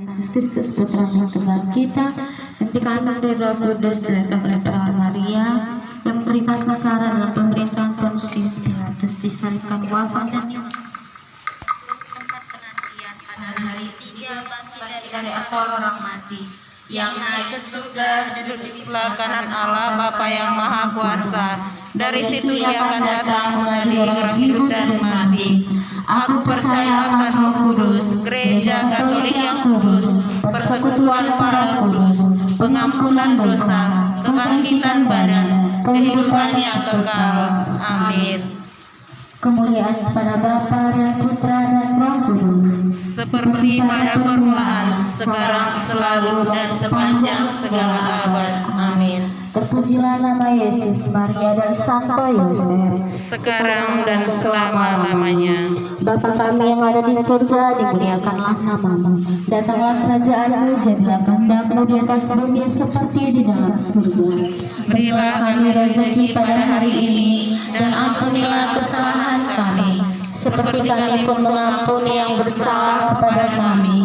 Yesus Kristus Putra Tuhan kita, yang dikandung dari Roh Kudus dan oleh perawan Maria, yang menderita sengsara dalam pemerintahan Pontius Pilatus, disalibkan, wafat dan tempat penantian pada hari ketiga bangkit dari antara orang mati, yang naik ke surga, duduk di sebelah kanan Allah Bapa yang Maha Kuasa. Dari situ Ia akan datang mengadili orang hidup dan mati. Aku percaya akan Roh Kudus, Gereja Katolik yang kudus, persekutuan para kudus, pengampunan dosa, kebangkitan badan, kehidupan yang kekal. Amin. Kemuliaan kepada Bapa dan Putra dan Roh Kudus, seperti pada permulaan, sekarang, selalu, dan sepanjang segala abad. Amin. Terpujilah nama Yesus, Maria dan Santo Yosef, sekarang dan selama-lamanya. Bapa kami yang ada di surga, dimuliakanlah namamu. Datanglah kerajaanmu, jadilah kehendak-mu di atas bumi seperti di dalam surga. Berilah kami rezeki pada hari ini, dan ampunilah kesalahan kami, seperti kami pun mengampuni yang bersalah kepada kami.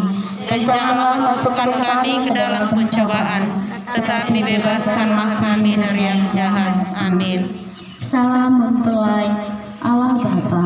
Dan janganlah masukkan kami ke dalam pencobaan, tetapi bebaskanlah kami dari yang jahat. Amin. Salam mempelai Allah Bapa.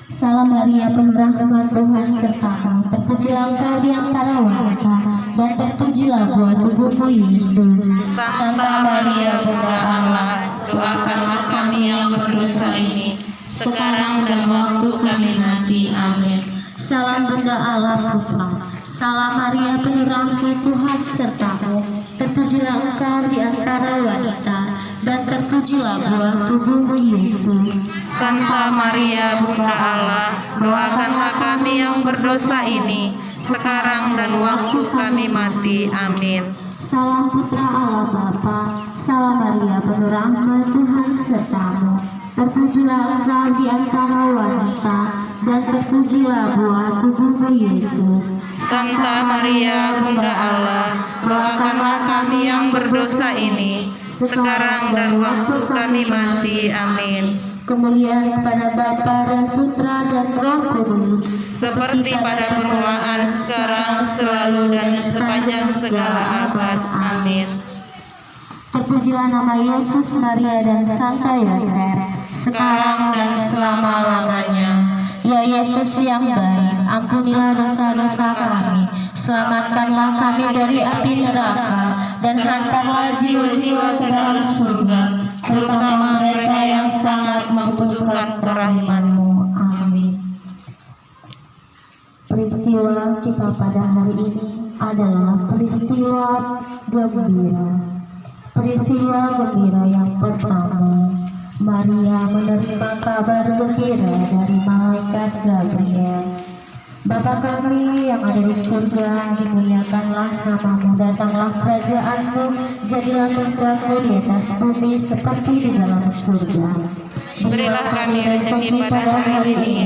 Salam Maria, penuh rahmat, Tuhan sertamu. Terpujilah engkau di antara wanita, dan terpujilah buah tubuhmu Yesus. Santa Maria, Bunda Allah, doakanlah kami yang berdosa ini, sekarang dan waktu kami mati. Amin. Salam Bunda Allah Putra. Salam Maria, penuh rahmat, Tuhan sertamu. Terpujilah engkau di antara wanita, dan terpujilah buah tubuhmu Yesus. Santa Maria, Bunda Allah, doakanlah kami yang berdosa ini, sekarang dan waktu kami mati. Amin. Salam Putra Allah Bapa. Salam Maria, penuh rahmat, Tuhan sertamu. Terpujilah engkau di antara wanita, dan terpujilah buah tubuhmu Yesus. Santa Maria, Bunda Allah, doakanlah kami yang berdosa ini, sekarang dan waktu kami mati. Amin. Kemuliaan kepada Bapa dan Putra dan Roh Kudus, seperti pada permulaan, sekarang, selalu, dan sepanjang segala abad. Amin. Terpujilah nama Yesus, Maria dan Santo Yosef, sekarang dan selama-lamanya. Ya Yesus yang baik, ampunilah dosa-dosa kami, selamatkanlah kami dari api neraka, dan hantarlah jiwa-jiwa ke dalam surga, terutama mereka yang sangat membutuhkan kerahiman-Mu. Amin. Peristiwa kita pada hari ini adalah peristiwa gembira. Peristiwa gembira yang pertama, Maria menerima kabar gembira dari malaikat Gabriel. Bapa kami yang ada di surga, dimuliakanlah namamu, datanglah kerajaanmu, jadilah kehendakmu di atas bumi seperti di dalam surga. Berilah kami rezeki pada hari ini,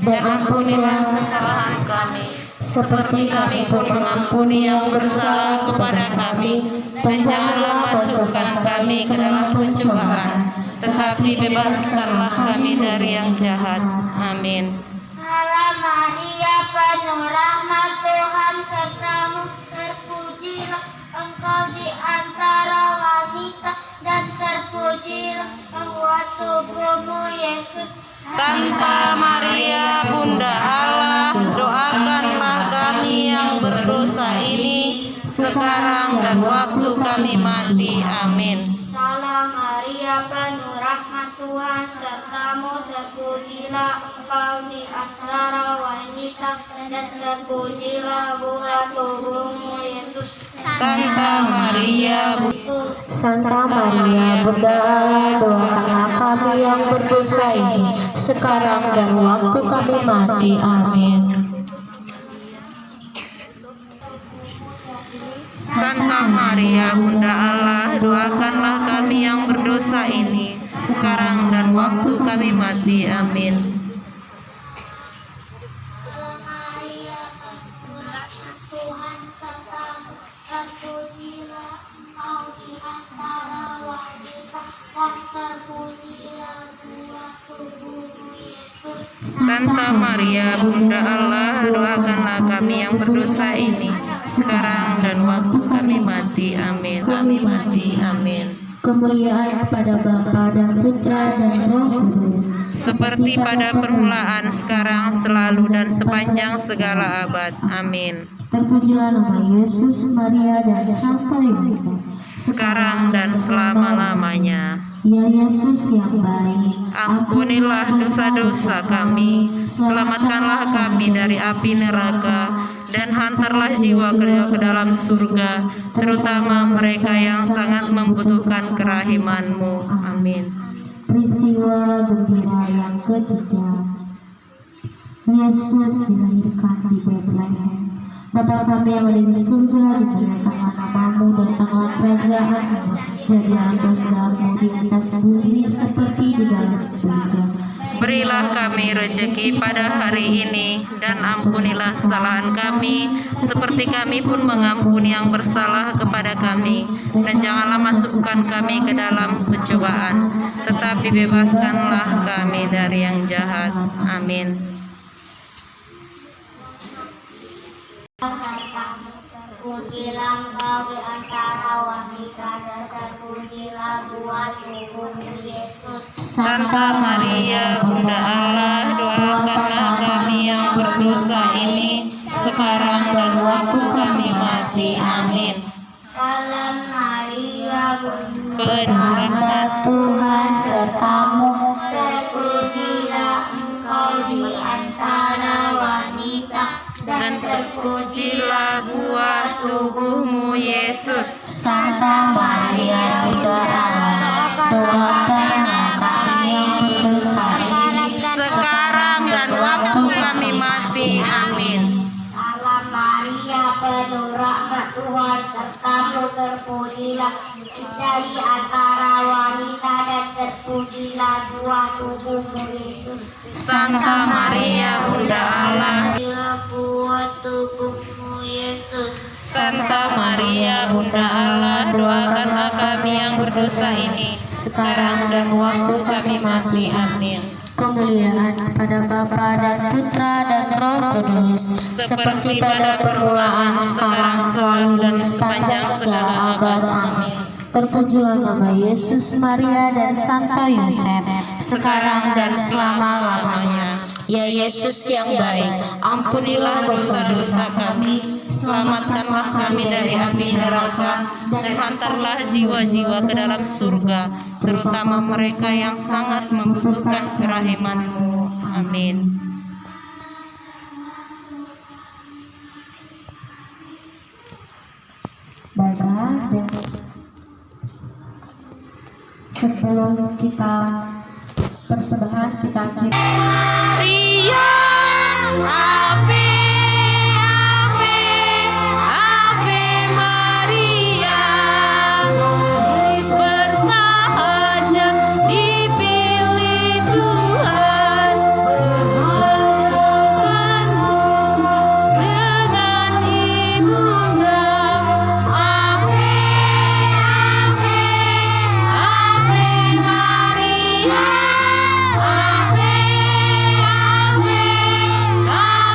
dan ampunilah kesalahan kami, seperti kami pun mengampuni yang bersalah kepada kami. Dan janganlah masukkan kami ke dalam pencobaan, tetapi bebaskanlah kami dari yang jahat. Amin. Salam Maria, penuh rahmat, Tuhan sertamu. Terpujilah engkau di antara wanita, dan terpujilah buah tubuhmu Yesus. Santa Maria, Bunda Allah, doakanlah kami yang berdosa ini, sekarang dan waktu kami mati. Amin. Salam Maria, penuh rahmat, Tuhan sertamu. Terpujilah engkau di antara wanita, dan terpujilah buah tubuhmu Yesus. Santa Maria, Santa Maria, Bunda Allah, doakanlah kami yang berdosa ini, sekarang dan waktu kami mati. Amin. Santa Maria, Bunda Allah, doakanlah kami yang berdosa ini, sekarang dan waktu kami mati. Amin. Tuhan sertamu, terpujilah engkau di antara wanita, dan terpujilah buah tubuhmu Yesus. Santa Maria, Bunda Allah, doakanlah kami yang berdosa ini, sekarang dan waktu kami mati. Amin. Kami mati. Amin. Kemuliaan kepada Bapa dan Putra dan Roh Kudus, Seperti pada permulaan, sekarang, selalu, dan sepanjang segala abad. Amin. terpujilah nama Yesus, Maria, dan Santo Yosef. Sekarang dan selama-lamanya. Ya Yesus yang baik, Ampunilah dosa-dosa kami, selamatkanlah kami dari api neraka, dan hantarlah jiwa ke dalam surga, terutama mereka yang sangat membutuhkan kerahiman-Mu. Amin. peristiwa gembira yang ketiga. Yesus dilahirkan di Bethlehem. Bapa kami yang ada di surga, dimuliakanlah namamu, datanglah kerajaanmu, jadilah kehendakmu di atas bumi seperti di dalam surga. Berilah kami rejeki pada hari ini, dan ampunilah kesalahan kami, seperti kami pun mengampuni yang bersalah kepada kami. Dan janganlah masukkan kami ke dalam pencobaan, tetapi bebaskanlah kami dari yang jahat. Amin. Terpujilah engkau di antara wanita, dan terpujilah buah tubuhmu Yesus. Santa Maria, Bunda Allah, doakanlah kami yang berdosa ini, sekarang dan waktu kami mati. Amin. Salam Maria, Penuh rahmat Tuhan sertamu, terpujilah engkau di antara wanita, dan terpujilah buah tubuhmu Yesus. Santa Maria, Bunda Allah, doakanlah kami yang berdosa ini, Sekarang dan waktu kami mati. Amin. Salam Maria, penuh rahmat Tuhan sertamu, terpujilah dari antara wanita, dan terpujilah buah tubuhmu Yesus. Santa Maria, Bunda Allah, Terpujilah buah tubuhmu Yesus. Santa Maria, Bunda Allah, doakanlah kami yang berdosa ini, sekarang dan waktu kami mati. Amin. kemuliaan kepada Bapa dan Putra dan Roh Kudus, seperti pada permulaan, sekarang, selalu, dan sepanjang segala abad. Amin. Terpujilah nama Yesus, Maria, dan Santo Yosef, sekarang dan selama-lamanya. Ya Yesus yang baik, Ampunilah dosa-dosa kami, selamatkanlah kami dari api neraka, dan hantarlah jiwa-jiwa ke dalam surga, terutama mereka yang sangat membutuhkan kerahiman-Mu. Amin. Baiklah, dan sebelum kita persembahan, kita Maria, Ave, Ave, Ave Maria, bersahaja dipilih Tuhan, bermegahkanmu dengan ibunda. Ave, Ave, Ave Maria, Ave, Ave, Ave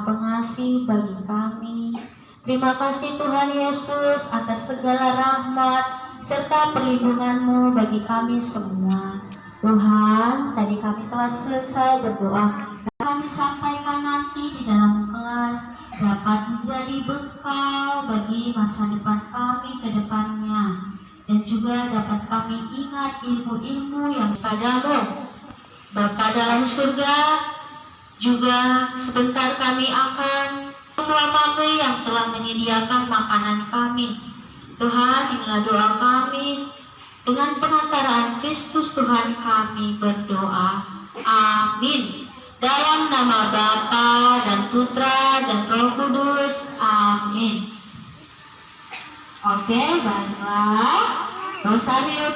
Maha Pengasih bagi kami. Terima kasih Tuhan Yesus atas segala rahmat serta perlindungan-Mu bagi kami semua. Tuhan, tadi kami telah selesai berdoa. Kami sampaikan nanti di dalam kelas dapat menjadi bekal bagi masa depan kami ke depannya. Dan juga dapat kami ingat ilmu-ilmu yang padamu. Bapa dalam surga, juga sebentar kami akan Tuhan kami yang telah menyediakan makanan kami. Tuhan, inilah doa kami. Dengan pengantaraan Kristus Tuhan kami berdoa. Amin. Dalam nama Bapa dan Putra dan Roh Kudus. Amin. Oke, baiklah. Rosario